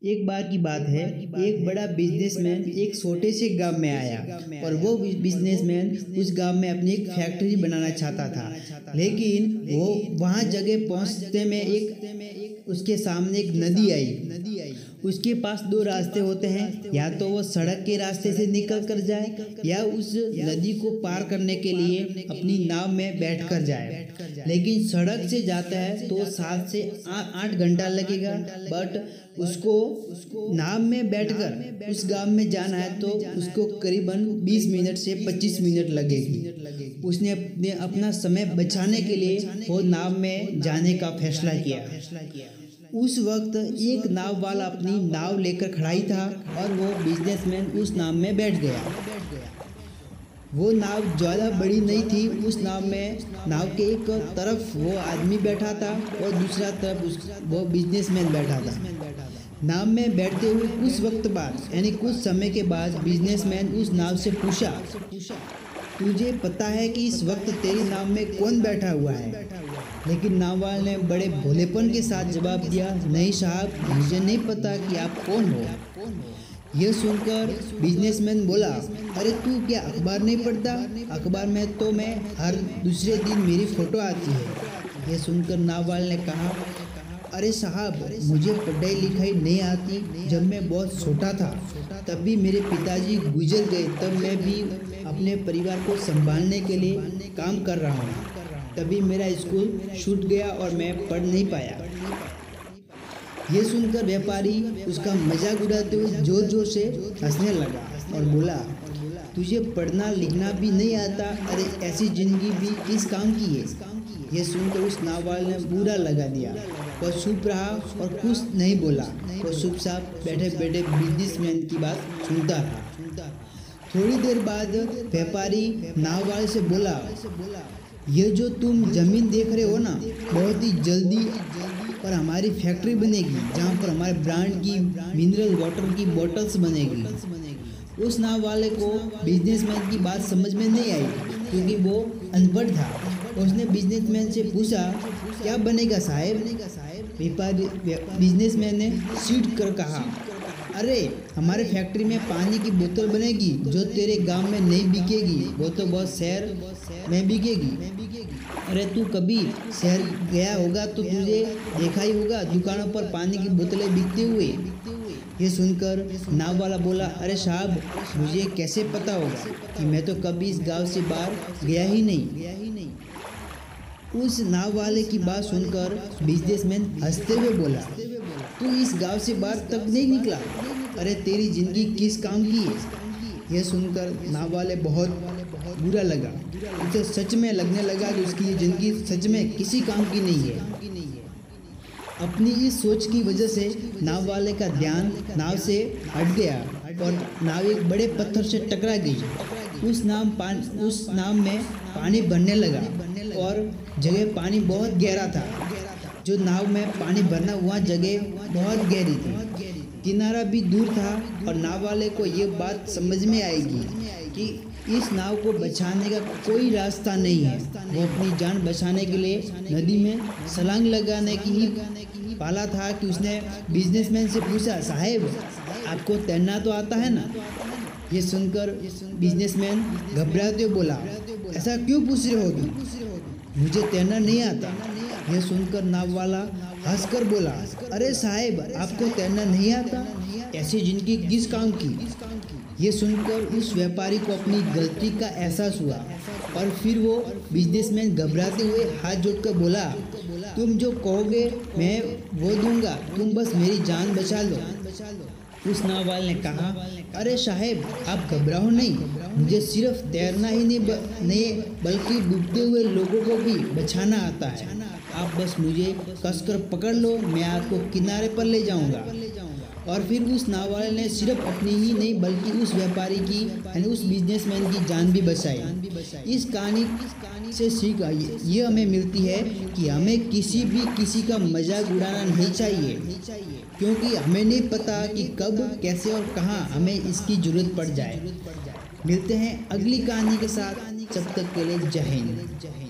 एक बार की बात है, एक बड़ा बिजनेसमैन एक छोटे से गांव में आया और वो बिजनेसमैन उस गांव में अपनी एक फैक्ट्री बनाना चाहता था। लेकिन वो वहाँ जगह पहुँचते में एक उसके सामने एक नदी आई। उसके पास दो रास्ते होते हैं, या तो वो सड़क के रास्ते से निकल कर जाए या उस नदी को पार करने के लिए अपनी नाव में बैठ कर जाए। लेकिन सड़क से जाता है तो 7 से 8 घंटा लगेगा, बट उसको नाव में बैठकर उस गांव में जाना है तो उसको करीबन 20 मिनट से 25 मिनट लगेगी। उसने अपना समय बचाने के लिए वो नाव में जाने का फैसला किया। उस वक्त एक नाव वाला अपनी नाव लेकर खड़ा ही था और वो बिजनेसमैन उस नाव में बैठ गया। वो नाव ज़्यादा बड़ी नहीं थी। उस नाव में नाव के एक तरफ वो आदमी बैठा था और दूसरा तरफ वो बिजनेसमैन बैठा था। नाव में बैठते हुए कुछ वक्त बाद यानी कुछ समय के बाद बिजनेसमैन उस नाव से पूछा, तुझे पता है कि इस वक्त तेरी नाव में कौन बैठा हुआ है? लेकिन नाव वाले ने बड़े भोलेपन के साथ जवाब दिया, नहीं साहब, मुझे नहीं पता कि आप कौन हो। यह सुनकर बिजनेसमैन बोला, अरे तू क्या अखबार नहीं पढ़ता? अखबार में तो मैं हर दूसरे दिन मेरी फ़ोटो आती है। यह सुनकर नाव वाले ने कहा, अरे साहब, मुझे पढ़ाई लिखाई नहीं आती। जब मैं बहुत छोटा था तब भी मेरे पिताजी गुजर गए, तब मैं भी अपने परिवार को संभालने के लिए काम कर रहा हूँ। तभी मेरा स्कूल छूट गया और मैं पढ़ नहीं पाया। ये सुनकर व्यापारी उसका मजाक उड़ाते हुए जोर जोर से हंसने लगा और बोला, तुझे पढ़ना लिखना भी नहीं आता? अरे ऐसी जिंदगी भी किस काम की है? ये सुनकर उस नाव वाले ने बुरा लगा दिया। वो चुप रहा और कुछ नहीं बोला। वो चुपचाप बैठे बैठे बिजनेसमैन की बात सुनता रहा। थोड़ी देर बाद व्यापारी नाव वाले से बोला, ये जो तुम जमीन देख रहे हो ना, बहुत ही जल्दी पर हमारी फैक्ट्री बनेगी जहाँ पर हमारे ब्रांड की मिनरल वाटर की बोतल्स बनेगी। उस नाव वाले को बिजनेसमैन की बात समझ में नहीं आई क्योंकि वो अनपढ़ था। उसने बिजनेसमैन से पूछा, क्या बनेगा साहब? बिजनेसमैन ने सीट कर कहा, अरे हमारे फैक्ट्री में पानी की बोतल बनेगी जो तेरे गांव में नहीं बिकेगी, वो तो बहुत शहर में बिकेगी। अरे तू कभी शहर गया होगा तो तुझे देखा ही होगा दुकानों पर पानी की बोतलें बिकते हुए। ये सुनकर नाव वाला बोला, अरे साहब, मुझे कैसे पता होगा कि मैं तो कभी इस गांव से बाहर गया ही नहीं। उस नाव वाले की बात सुनकर बिजनेसमैन हंसते हुए बोला, तू इस गांव से बाहर तक नहीं निकला? अरे तेरी जिंदगी किस काम की है? यह सुनकर नाव वाले बहुत बुरा लगा। उसे सच में लगने लगा कि उसकी ये जिंदगी सच में किसी काम की नहीं है। अपनी इस सोच की वजह से नाव वाले का ध्यान नाव से हट गया और नाव एक बड़े पत्थर से टकरा गई। उस नाव में पानी भरने लगा और जगह पानी बहुत गहरा था। जो नाव में पानी भरना हुआ जगह बहुत गहरी थी, किनारा भी दूर था और नाव वाले को ये बात समझ में आएगी कि इस नाव को बचाने का कोई रास्ता नहीं है। वो अपनी जान बचाने के लिए नदी में छलांग लगाने की ही पाला था कि उसने बिजनेसमैन से पूछा, साहब आपको तैरना तो आता है ना? ये सुनकर बिजनेसमैन घबराते हुए बोला, ऐसा क्यों पूछ रहे हो तुम? मुझे तैरना नहीं आता। यह सुनकर नाव वाला हंसकर बोला, अरे साहब, आपको तैरना नहीं आता? ऐसी जिंदगी किस काम की? ये सुनकर उस व्यापारी को अपनी गलती का एहसास हुआ और फिर वो बिजनेसमैन घबराते हुए हाथ जोड़कर बोला, तुम जो कहोगे मैं वो दूंगा, तुम बस मेरी जान बचा लो। उस नाव वाले ने कहा, अरे साहब, आप घबराओ नहीं, मुझे सिर्फ तैरना ही नहीं बल्कि डूबते हुए लोगों को भी बचाना आता है। आप बस मुझे कसकर पकड़ लो, मैं आपको किनारे पर ले जाऊंगा। और फिर उस नाव वाले ने सिर्फ अपनी ही नहीं बल्कि उस व्यापारी की यानी उस बिजनेसमैन की जान भी बचाई। इस कहानी से सीख ये हमें मिलती है कि हमें किसी का मजाक उड़ाना नहीं चाहिए, क्योंकि हमें नहीं पता कि कब कैसे और कहाँ हमें इसकी जरूरत पड़ जाए। मिलते हैं अगली कहानी के साथ, जब तक के लिए जय हिंद।